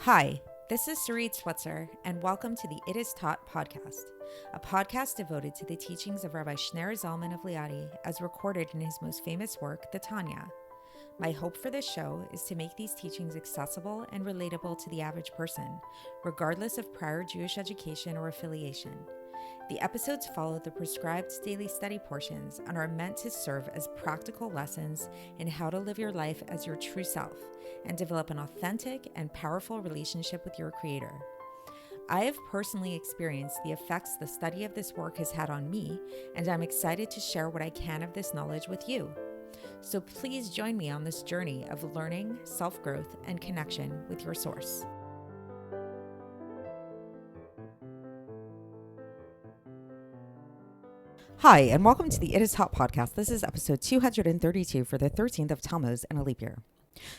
Hi, this is Sarit Switzer, and welcome to the It Is Taught podcast, a podcast devoted to the teachings of Rabbi Shneur Zalman of Liadi as recorded in his most famous work, the Tanya. My hope for this show is to make these teachings accessible and relatable to the average person, regardless of prior Jewish education or affiliation. The episodes follow the prescribed daily study portions and are meant to serve as practical lessons in how to live your life as your true self and develop an authentic and powerful relationship with your Creator. I have personally experienced the effects the study of this work has had on me, and I'm excited to share what I can of this knowledge with you. So please join me on this journey of learning, self-growth, and connection with your source. Hi, and welcome to the It Is Taught podcast. This is episode 232 for the 13th of Tammuz in a leap year.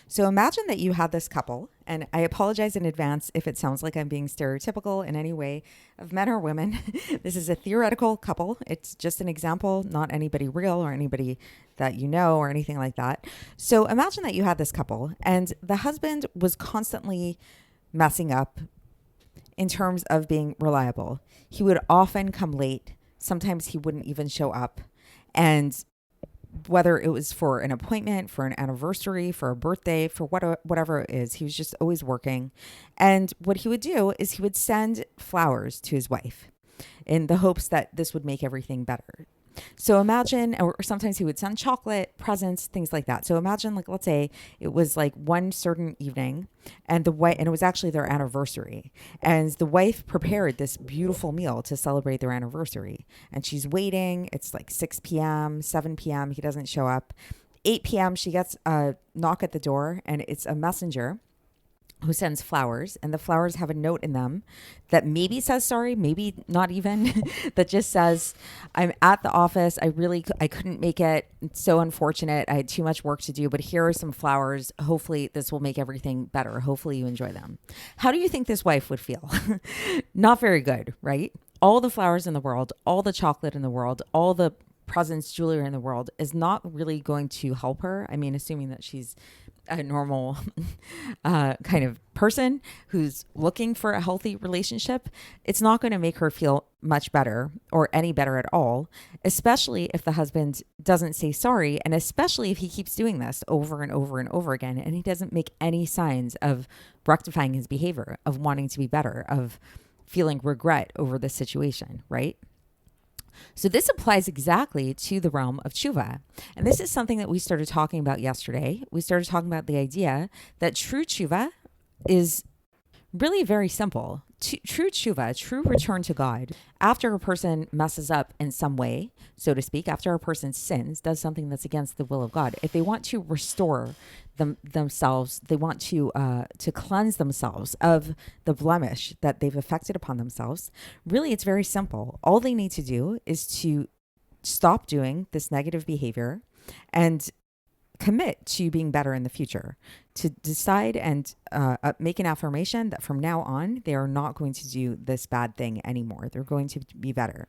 So imagine that you had this couple, and I apologize in advance if it sounds like I'm being stereotypical in any way of men or women. This is a theoretical couple. It's just an example, not anybody real or anybody that you know or anything like that. So imagine that you had this couple, and the husband was constantly messing up in terms of being reliable. He would often come late. Sometimes he wouldn't even show up. And whether it was for an appointment, for an anniversary, for a birthday, for whatever it is, he was just always working. And what he would do is he would send flowers to his wife in the hopes that this would make everything better. So imagine, or sometimes he would send chocolate, presents, things like that. So imagine, like, let's say it was like one certain evening and and it was actually their anniversary. And the wife prepared this beautiful meal to celebrate their anniversary. And she's waiting. It's like 6 p.m., 7 p.m. He doesn't show up. 8 p.m. she gets a knock at the door, and it's a messenger who sends flowers, and the flowers have a note in them that maybe says sorry, maybe not even, that just says, I'm at the office. I couldn't make it. It's so unfortunate. I had too much work to do, but here are some flowers. Hopefully this will make everything better. Hopefully you enjoy them. How do you think this wife would feel? Not very good, right? All the flowers in the world, all the chocolate in the world, all the presents, jewelry in the world is not really going to help her. I mean, assuming that she's a normal kind of person who's looking for a healthy relationship, it's not going to make her feel much better or any better at all, especially if the husband doesn't say sorry, and especially if he keeps doing this over and over and over again, and he doesn't make any signs of rectifying his behavior, of wanting to be better, of feeling regret over the situation, right? So this applies exactly to the realm of Teshuva. And this is something that we started talking about yesterday. We started talking about the idea that true Teshuva is really very simple. True Teshuva, true return to God, after a person messes up in some way, so to speak, after a person sins, does something that's against the will of God, if they want to restore themselves, they want to cleanse themselves of the blemish that they've affected upon themselves, really it's very simple. All they need to do is to stop doing this negative behavior and commit to being better in the future, to decide and make an affirmation that from now on, they are not going to do this bad thing anymore. They're going to be better,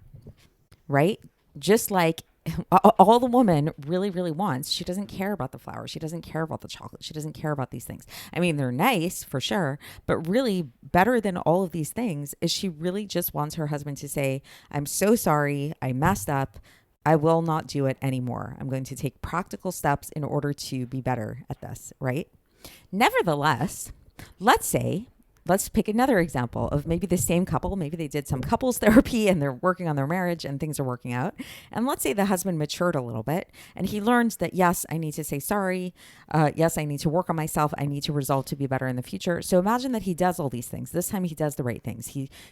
right? Just like all the woman really, really wants, she doesn't care about the flowers. She doesn't care about the chocolate. She doesn't care about these things. I mean, they're nice for sure, but really better than all of these things is she really just wants her husband to say, I'm so sorry. I messed up. I will not do it anymore. I'm going to take practical steps in order to be better at this, right? Nevertheless, let's pick another example of maybe the same couple. Maybe they did some couples therapy and they're working on their marriage and things are working out. And let's say the husband matured a little bit and he learns that, yes, I need to say sorry. Yes, I need to work on myself. I need to resolve to be better in the future. So imagine that he does all these things. This time he does the right things.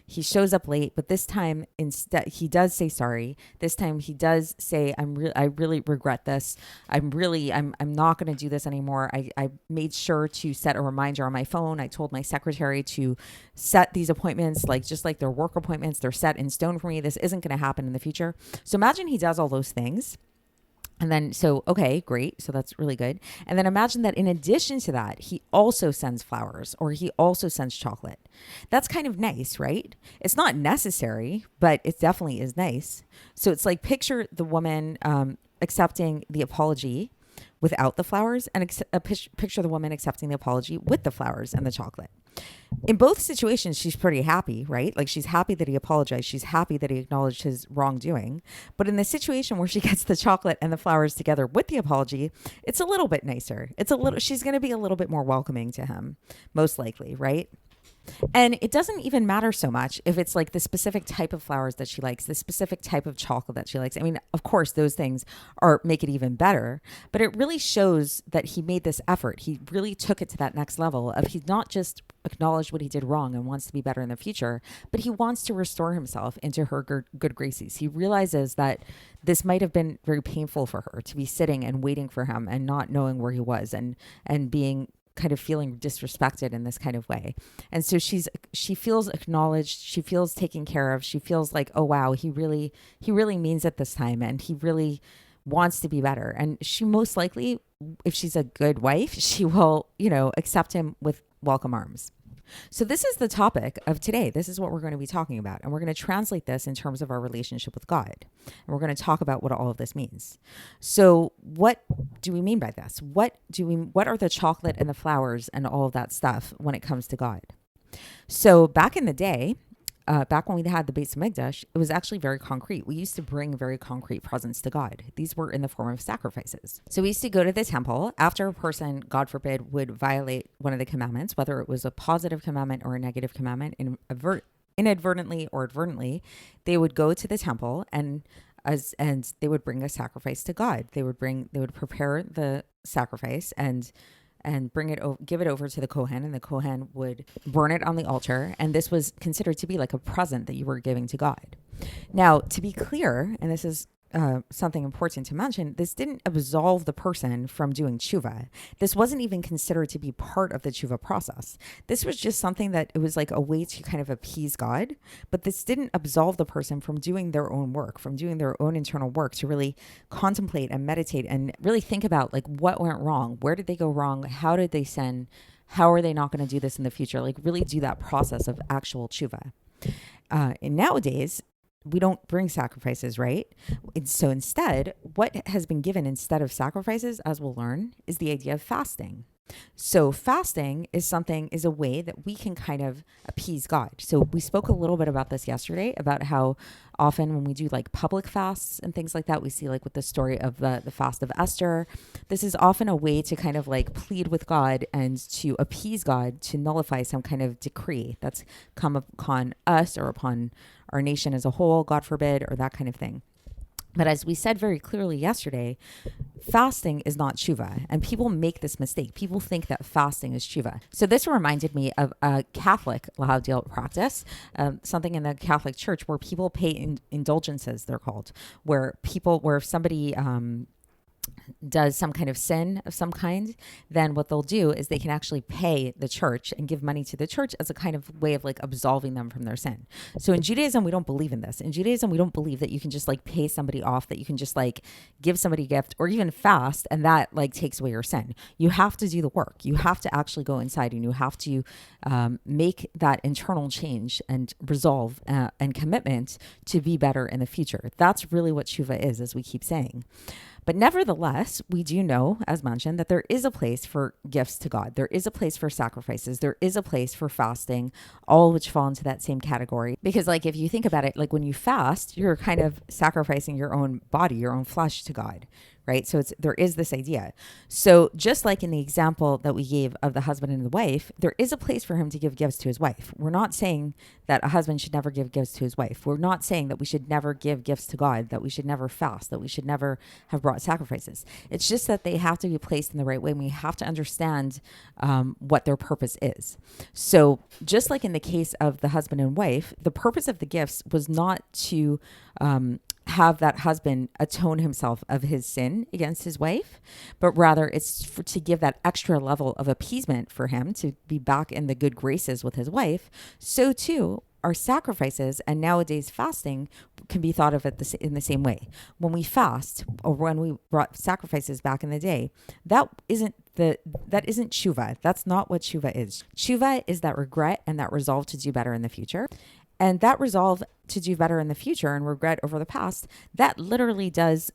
He shows up late, but this time instead he does say sorry. This time he does say, I really regret this. I'm not going to do this anymore. I made sure to set a reminder on my phone. I told my secretary to set these appointments, just like their work appointments, they're set in stone for me. This isn't going to happen in the future. So imagine he does all those things. And then, okay, great. So that's really good. And then imagine that in addition to that, he also sends flowers or he also sends chocolate. That's kind of nice, right? It's not necessary, but it definitely is nice. So it's like, picture the woman accepting the apology without the flowers, and picture the woman accepting the apology with the flowers and the chocolate. In both situations, she's pretty happy, right? Like, she's happy that he apologized. She's happy that he acknowledged his wrongdoing. But in the situation where she gets the chocolate and the flowers together with the apology, it's a little bit nicer. She's going to be a little bit more welcoming to him, most likely, right? And it doesn't even matter so much if it's like the specific type of flowers that she likes, the specific type of chocolate that she likes. I mean, of course, those things make it even better, but it really shows that he made this effort. He really took it to that next level of he's not just acknowledged what he did wrong and wants to be better in the future, but he wants to restore himself into her good graces. He realizes that this might have been very painful for her to be sitting and waiting for him and not knowing where he was and being kind of feeling disrespected in this kind of way. And so she feels acknowledged, she feels taken care of, she feels like, oh wow, he really means it this time, and he really wants to be better. And she most likely, if she's a good wife, she will, accept him with welcome arms. So this is the topic of today. This is what we're going to be talking about. And we're going to translate this in terms of our relationship with God. And we're going to talk about what all of this means. So what do we mean by this? What are the chocolate and the flowers and all of that stuff when it comes to God? So back in the day, back when we had the Beit Hamikdash, it was actually very concrete. We used to bring very concrete presents to God. These were in the form of sacrifices. So we used to go to the temple after a person, God forbid, would violate one of the commandments, whether it was a positive commandment or a negative commandment, inadvertently or advertently, they would go to the temple and they would bring a sacrifice to God. They would prepare the sacrifice and give it over to the Kohen, and the Kohen would burn it on the altar. And this was considered to be like a present that you were giving to God. Now, to be clear, and this is something important to mention, this didn't absolve the person from doing Teshuva. This wasn't even considered to be part of the Teshuva process. This was just something that it was like a way to kind of appease God, but this didn't absolve the person from doing their own work, from doing their own internal work to really contemplate and meditate and really think about like what went wrong, where did they go wrong, how did they sin, how are they not going to do this in the future, like really do that process of actual Teshuva. And nowadays, we don't bring sacrifices, right? And so instead, what has been given instead of sacrifices, as we'll learn, is the idea of fasting. So fasting is a way that we can kind of appease God. So we spoke a little bit about this yesterday, about how often when we do like public fasts and things like that, we see like with the story of the fast of Esther, this is often a way to kind of like plead with God and to appease God, to nullify some kind of decree that's come upon us or upon our nation as a whole, God forbid, or that kind of thing. But as we said very clearly yesterday, fasting is not Teshuva. And people make this mistake. People think that fasting is Teshuva. So this reminded me of a Catholic lahavdil practice, something in the Catholic Church where people pay indulgences, they're called, where somebody does some kind of sin of some kind, then what they'll do is they can actually pay the church and give money to the church as a kind of way of like absolving them from their sin. So in Judaism, we don't believe in this. In Judaism, we don't believe that you can just like pay somebody off, that you can just like give somebody a gift or even fast and that like takes away your sin. You have to do the work. You have to actually go inside and you have to make that internal change and resolve and commitment to be better in the future. That's really what Teshuva is, as we keep saying. But nevertheless, we do know, as mentioned, that there is a place for gifts to God. There is a place for sacrifices. There is a place for fasting, all which fall into that same category. Because like, if you think about it, like when you fast, you're kind of sacrificing your own body, your own flesh to God, right? So there is this idea. So just like in the example that we gave of the husband and the wife, there is a place for him to give gifts to his wife. We're not saying that a husband should never give gifts to his wife. We're not saying that we should never give gifts to God, that we should never fast, that we should never have brought sacrifices. It's just that they have to be placed in the right way. And we have to understand what their purpose is. So just like in the case of the husband and wife, the purpose of the gifts was not to have that husband atone himself of his sin against his wife, but rather it's to give that extra level of appeasement for him to be back in the good graces with his wife. So too, our sacrifices and nowadays fasting can be thought of in the same way. When we fast or when we brought sacrifices back in the day, that isn't Teshuva. That's not what Teshuva is. Teshuva is that regret and that resolve to do better in the future. And that resolve to do better in the future and regret over the past, that literally does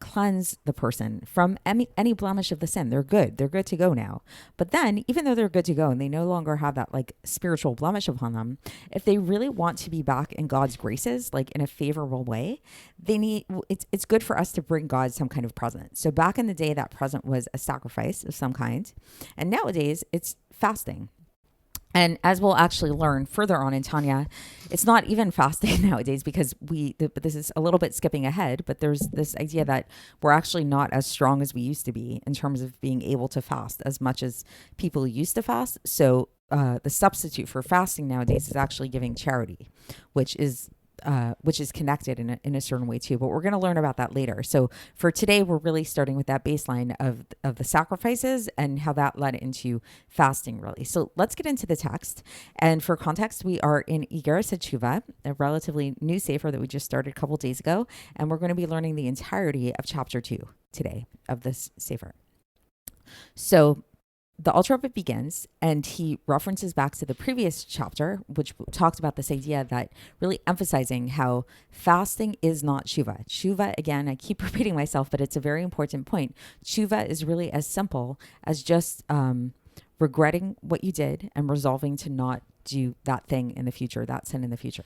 cleanse the person from any blemish of the sin. They're good. They're good to go now. But then, even though they're good to go and they no longer have that like spiritual blemish upon them, if they really want to be back in God's graces, like in a favorable way, it's good for us to bring God some kind of present. So back in the day, that present was a sacrifice of some kind. And nowadays, it's fasting. And as we'll actually learn further on in Tanya, it's not even fasting nowadays because this is a little bit skipping ahead, but there's this idea that we're actually not as strong as we used to be in terms of being able to fast as much as people used to fast. So the substitute for fasting nowadays is actually giving charity, which is connected in a certain way too. But we're going to learn about that later. So for today, we're really starting with that baseline of the sacrifices and how that led into fasting, really. So let's get into the text. And for context, we are in Iggeres HaTeshuva, a relatively new sefer that we just started a couple days ago. And we're going to be learning the entirety of chapter 2 today of this sefer. So the Alter Rebbe begins, and he references back to the previous chapter, which talked about this idea that really emphasizing how fasting is not Teshuva. Teshuva, again, I keep repeating myself, but it's a very important point. Teshuva is really as simple as just regretting what you did and resolving to not do that thing in the future, that sin in the future.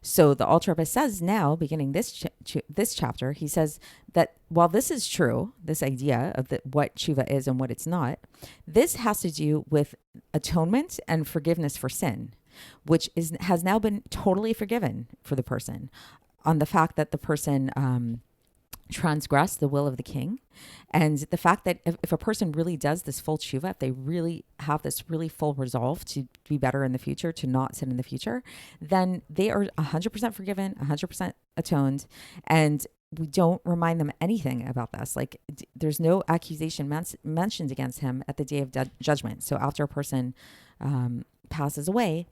So the Alter Rebbe says now, beginning this chapter, he says that while this is true, this idea of what Teshuva is and what it's not, this has to do with atonement and forgiveness for sin, which has now been totally forgiven for the person on the fact that the person transgress the will of the king. And the fact that if a person really does this full teshuva, if they really have this really full resolve to be better in the future, to not sin in the future, then they are 100% forgiven, 100% atoned. And we don't remind them anything about this. Like there's no accusation mentioned against him at the day of judgment. So after a person passes away,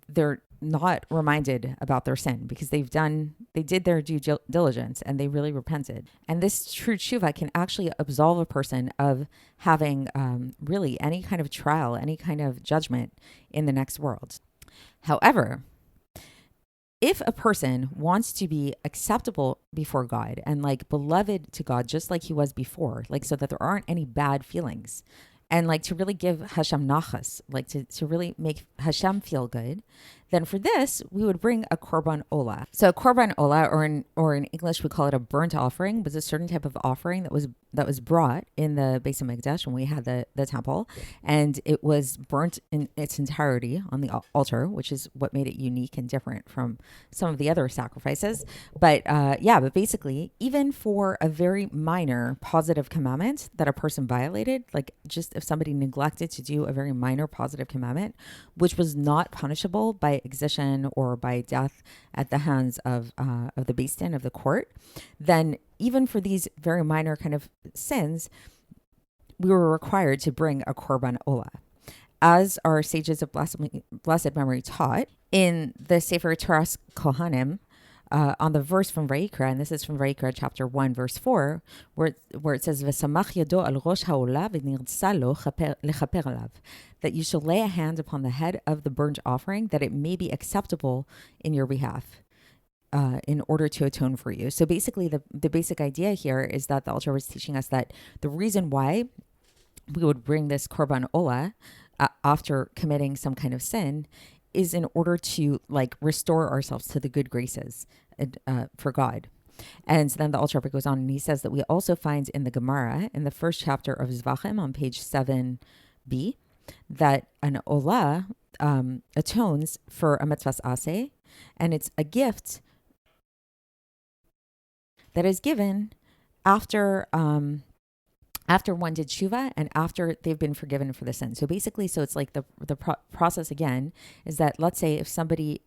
they're not reminded about their sin because they did their due diligence and they really repented. And this true teshuva can actually absolve a person of having really any kind of trial, any kind of judgment in the next world. However, if a person wants to be acceptable before God and like beloved to God, just like he was before, like so that there aren't any bad feelings, and like to really give Hashem nachas, like to really make Hashem feel good, then for this, we would bring a korban olah. So a korban olah, or in English, we call it a burnt offering, was a certain type of offering that was brought in the Beis HaMikdash when we had the temple. And it was burnt in its entirety on the altar, which is what made it unique and different from some of the other sacrifices. But but basically, even for a very minor positive commandment that a person violated, like just if somebody neglected to do a very minor positive commandment, which was not punishable by execution or by death at the hands of the Beis Din, of the court, then even for these very minor kind of sins, we were required to bring a korban olah. As our sages of blessed memory taught in the Sefer Toras Kohanim, on the verse from Vayikra, and this is from Vayikra chapter 1, verse 4, where it says, "V'samach yado al rosh ha'olah v'nirtza lo lechaper alav," that you shall lay a hand upon the head of the burnt offering, that it may be acceptable in your behalf, in order to atone for you. So basically, the basic idea here is that the Alter was teaching us that the reason why we would bring this korban olah after committing some kind of sin is in order to like restore ourselves to the good graces for God. And then the Alter Rebbe goes on and he says that we also find in the Gemara, in the first chapter of Zvachim on page 7b, that an olah atones for a mitzvahs aseh, and it's a gift that is given after one did teshuva and after they've been forgiven for the sin. So basically, it's like the process again is that, let's say if somebody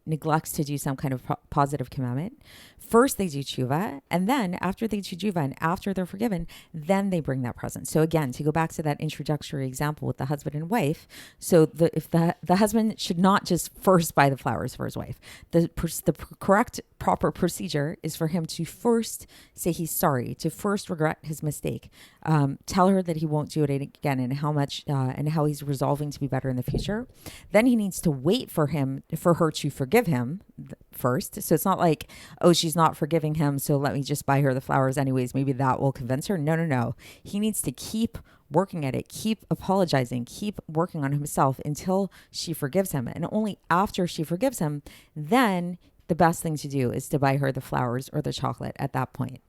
neglects to do some kind of positive commandment, first they do teshuva, and then after they do teshuva and after they're forgiven, then they bring that present. So again, to go back to that introductory example with the husband and wife, so if the husband should not just first buy the flowers for his wife. The correct proper procedure is for him to first say he's sorry, to first regret his mistake, tell her that he won't do it again, and how much and how he's resolving to be better in the future. Then he needs to wait for her to forgive him first. So it's not like, oh, she's not forgiving him, so let me just buy her the flowers anyways. Maybe that will convince her. No. He needs to keep working at it, keep apologizing, keep working on himself until she forgives him. And only after she forgives him, then the best thing to do is to buy her the flowers or the chocolate at that point.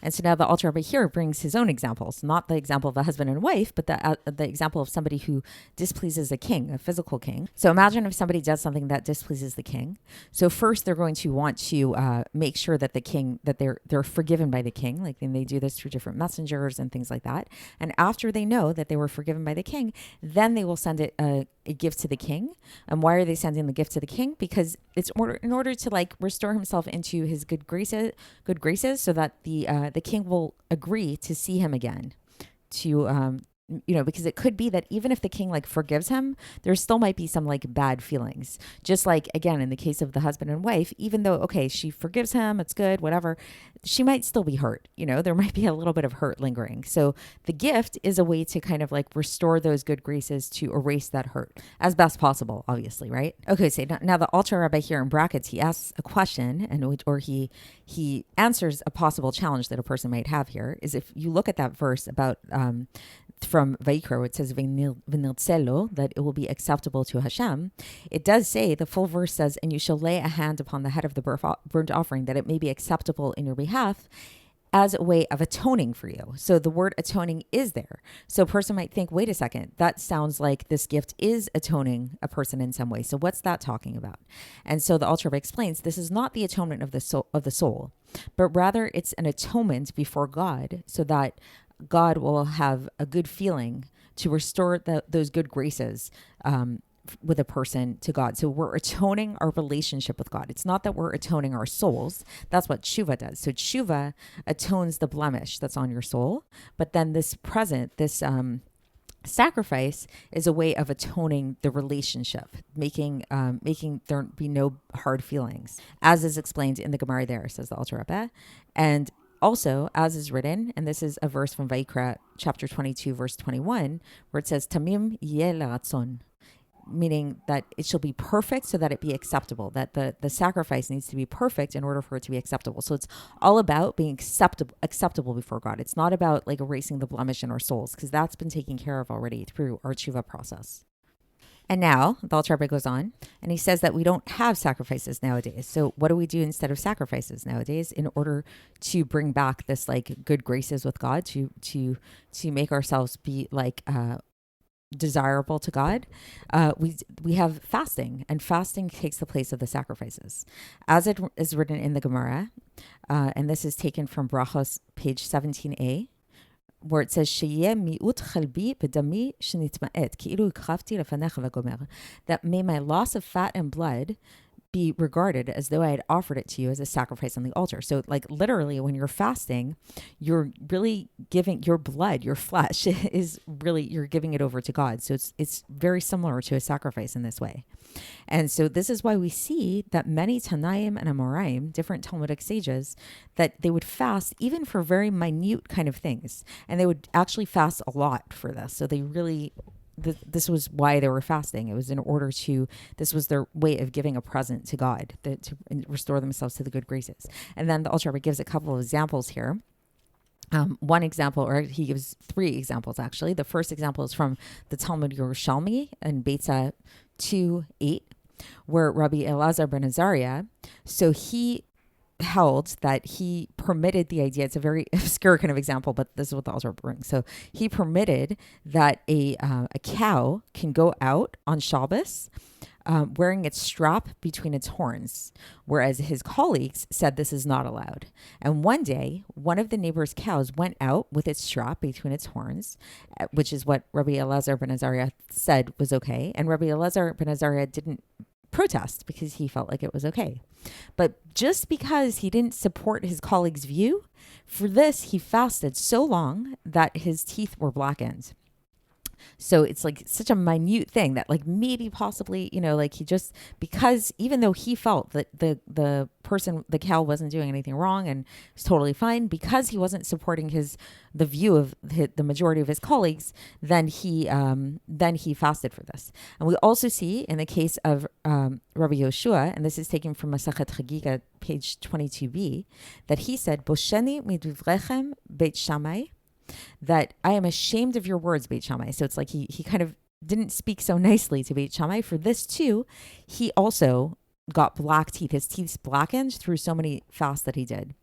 And so now the Alter Rebbe here brings his own examples, not the example of a husband and wife, but the example of somebody who displeases a king, a physical king. So imagine if somebody does something that displeases the king. So first they're going to want to make sure that the king, that they're forgiven by the king. Like, and they do this through different messengers and things like that. And after they know that they were forgiven by the king, then they will send a gift to the king. And why are they sending the gift to the king? Because it's in order to like restore himself into his good graces, so that the king will agree to see him again, to because it could be that even if the king like forgives him, there still might be some like bad feelings. Just like, again, in the case of the husband and wife, even though, okay, she forgives him, it's good, whatever, she might still be hurt. There might be a little bit of hurt lingering. So the gift is a way to kind of like restore those good graces, to erase that hurt as best possible, obviously, right? Okay, so now the Alter Rebbe here in brackets, he asks a question, or he answers a possible challenge that a person might have here. Is if you look at that verse about from Vayikra, it says v'niltzelo, that it will be acceptable to Hashem. It does say, the full verse says, and you shall lay a hand upon the head of the burnt offering, that it may be acceptable in your behalf, as a way of atoning for you. So the word atoning is there. So a person might think, wait a second, that sounds like this gift is atoning a person in some way. So what's that talking about? And so the Alter Rebbe explains, this is not the atonement of the soul, but rather it's an atonement before God, so that God will have a good feeling to restore those good graces with a person to God. So we're atoning our relationship with God. It's not that we're atoning our souls. That's what Teshuva does. So Teshuva atones the blemish that's on your soul. But then this sacrifice is a way of atoning the relationship, making there be no hard feelings, as is explained in the Gemara there, says the Alter Rebbe. And also, as is written, and this is a verse from Vayikra, chapter 22, verse 21, where it says, Tamim yeh leratzon, meaning that it shall be perfect so that it be acceptable, that the sacrifice needs to be perfect in order for it to be acceptable. So it's all about being acceptable before God. It's not about like erasing the blemish in our souls, because that's been taken care of already through our Teshuva process. And now the Alter Rebbe goes on and he says that we don't have sacrifices nowadays. So what do we do instead of sacrifices nowadays in order to bring back this like good graces with God, to make ourselves be like desirable to God? We have fasting, and fasting takes the place of the sacrifices, as it is written in the Gemara, and this is taken from Brachos, page 17a, where it says, that may my loss of fat and blood be regarded as though I had offered it to you as a sacrifice on the altar. So like literally when you're fasting, you're really giving your blood, your flesh is really, you're giving it over to God. So it's very similar to a sacrifice in this way. And so this is why we see that many Tanaim and Amoraim, different Talmudic sages, that they would fast even for very minute kind of things. And they would actually fast a lot for this. So they really, this was why they were fasting. It was in order to, this was their way of giving a present to God, to restore themselves to the good graces. And then the Alter Rebbe gives a couple of examples here. One example, or he gives three examples actually. The first example is from the Talmud Yerushalmi in Beitza 2:8, where Rabbi Elazar ben Azariah, so he held that he permitted the idea, it's a very obscure kind of example, but this is what the Alter brings. So he permitted that a cow can go out on Shabbos wearing its strap between its horns, whereas his colleagues said this is not allowed. And one day, one of the neighbor's cows went out with its strap between its horns, which is what Rabbi Elazar ben Azariah said was okay. And Rabbi Elazar ben Azariah didn't protest because he felt like it was okay. But just because he didn't support his colleague's view, for this he fasted so long that his teeth were blackened. So it's like such a minute thing that like maybe possibly, like he just, because even though he felt that the person, the cow wasn't doing anything wrong and was totally fine, because he wasn't supporting the view of the majority of his colleagues, then he fasted for this. And we also see in the case of Rabbi Yoshua, and this is taken from Masachet Chagiga, page 22b, that he said, Bosheni midivrechem Beit Shammai, that I am ashamed of your words, Beit Shammai. So it's like he kind of didn't speak so nicely to Beit Shammai. For this too, he also got black teeth. His teeth blackened through so many fasts that he did.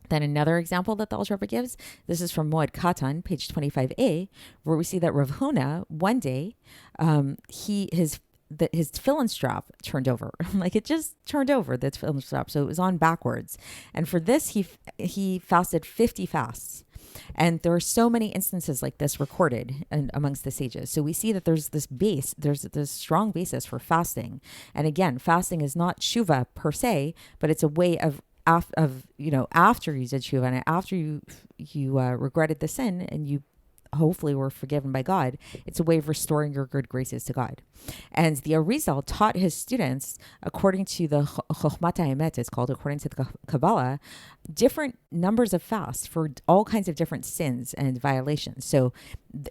Then another example that the Alter Rebbe gives, this is from Moed Katan, page 25a, where we see that Rav Huna, one day, his tefillin strap turned over. Like it just turned over, the tefillin strap. So it was on backwards. And for this, he fasted 50 fasts. And there are so many instances like this recorded amongst the sages. So we see that there's this strong basis for fasting. And again, fasting is not teshuva per se, but it's a way of after you did teshuva and after you regretted the sin and you hopefully were forgiven by God, it's a way of restoring your good graces to God. And the Arizal taught his students, according to the Chochmat HaEmet, it's called, according to the Kabbalah, different numbers of fasts for all kinds of different sins and violations. So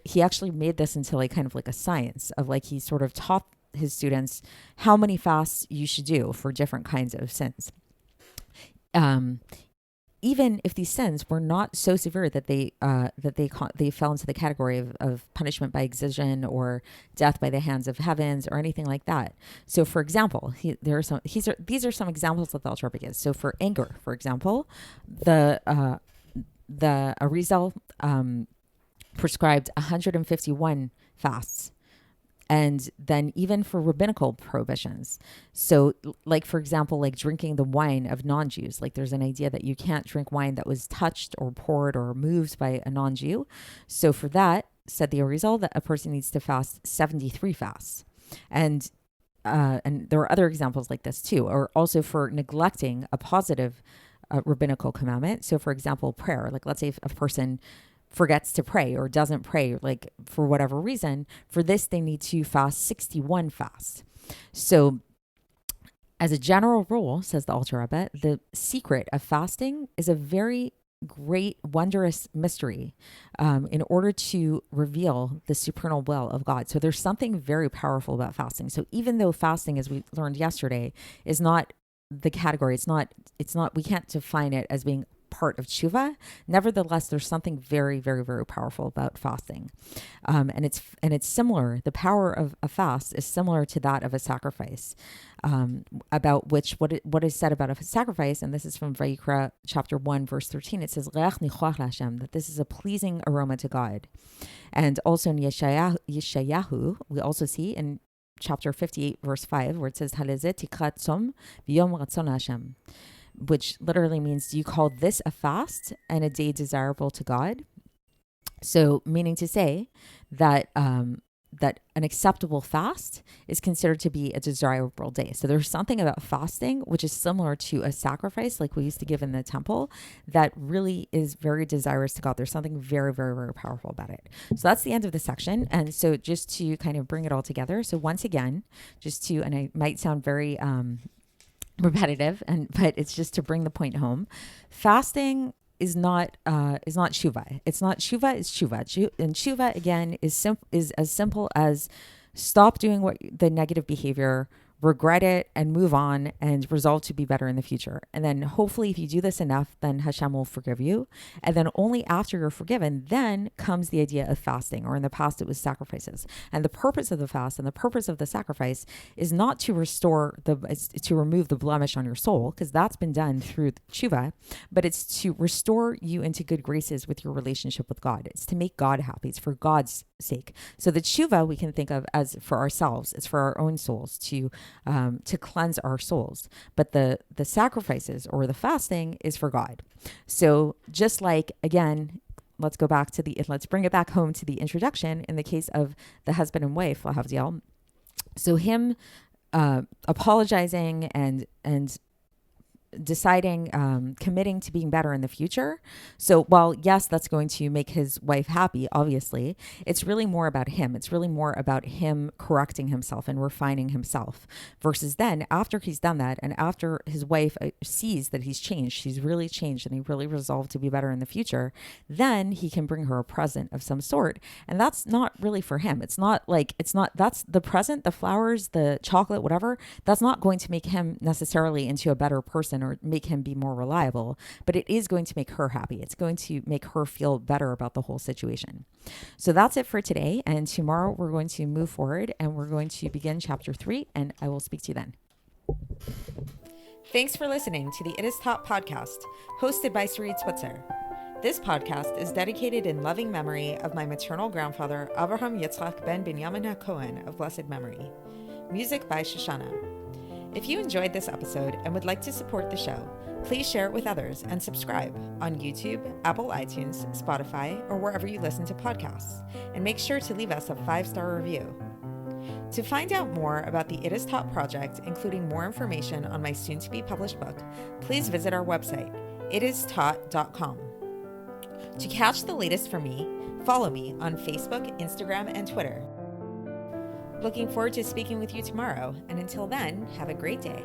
he actually made this into like kind of like a science of like, he sort of taught his students how many fasts you should do for different kinds of sins. Even if these sins were not so severe that they fell into the category of punishment by excision or death by the hands of heavens or anything like that. So, for example, these are some examples that the Alter Rebbe gives. So, for anger, for example, the Arizal prescribed 151 fasts. And then even for rabbinical prohibitions. So like, for example, like drinking the wine of non-Jews, like there's an idea that you can't drink wine that was touched or poured or moved by a non-Jew. So for that, said the Arizal, that a person needs to fast 73 fasts. And there are other examples like this too, or also for neglecting a positive rabbinical commandment. So for example, prayer, like let's say if a person forgets to pray or doesn't pray, like for whatever reason, for this, they need to fast 61 fasts. So as a general rule, says the Alter Rebbe, the secret of fasting is a very great, wondrous mystery in order to reveal the supernal will of God. So there's something very powerful about fasting. So even though fasting, as we learned yesterday, is not the category, it's not, we can't define it as being part of teshuva. Nevertheless, there's something very, very, very powerful about fasting, and it's similar. The power of a fast is similar to that of a sacrifice. About which what is said about a sacrifice, and this is from Vayikra chapter 1 verse 13. It says that this is a pleasing aroma to God, and also in Yeshayahu we also see in chapter 58 verse 5 where it says Halezeh tikrat tzom b'yom ratzon Hashem, which literally means, do you call this a fast and a day desirable to God? So meaning to say that that an acceptable fast is considered to be a desirable day. So there's something about fasting, which is similar to a sacrifice like we used to give in the temple, that really is very desirous to God. There's something very, very, very powerful about it. So that's the end of the section. And so just to kind of bring it all together. So once again, and I might sound very repetitive, but it's just to bring the point home. Fasting is not teshuva. It's not teshuva. It's teshuva. And teshuva again is as simple as stop doing the negative behavior, regret it, and move on and resolve to be better in the future. And then hopefully if you do this enough, then Hashem will forgive you. And then only after you're forgiven, then comes the idea of fasting, or in the past it was sacrifices. And the purpose of the fast and the purpose of the sacrifice is not to to remove the blemish on your soul, because that's been done through teshuva, but it's to restore you into good graces with your relationship with God. It's to make God happy. It's for God's sake. So the teshuva we can think of as for ourselves. It's for our own souls to cleanse our souls. But the sacrifices or the fasting is for God. So just like, again, let's bring it back home to the introduction in the case of the husband and wife, lahavdil. So him apologizing and deciding, committing to being better in the future. So while yes, that's going to make his wife happy, obviously, it's really more about him. It's really more about him correcting himself and refining himself, versus then after he's done that and after his wife sees that he's changed, she's really changed and he really resolved to be better in the future, then he can bring her a present of some sort. And that's not really for him. That's the present, the flowers, the chocolate, whatever, that's not going to make him necessarily into a better person or make him be more reliable, but it is going to make her happy. It's going to make her feel better about the whole situation. So that's it for today. And tomorrow we're going to move forward and we're going to begin chapter 3, and I will speak to you then. Thanks for listening to the It Is Taught podcast, hosted by Sarit Switzer. This podcast is dedicated in loving memory of my maternal grandfather, Avraham Yitzchak ben Binyamin HaKohen of blessed memory. Music by Shoshana. If you enjoyed this episode and would like to support the show, please share it with others and subscribe on YouTube, Apple iTunes, Spotify, or wherever you listen to podcasts. And make sure to leave us a 5-star review. To find out more about the It Is Taught project, including more information on my soon-to-be published book, please visit our website, itistaught.com. To catch the latest from me, follow me on Facebook, Instagram, and Twitter. Looking forward to speaking with you tomorrow, and until then, have a great day.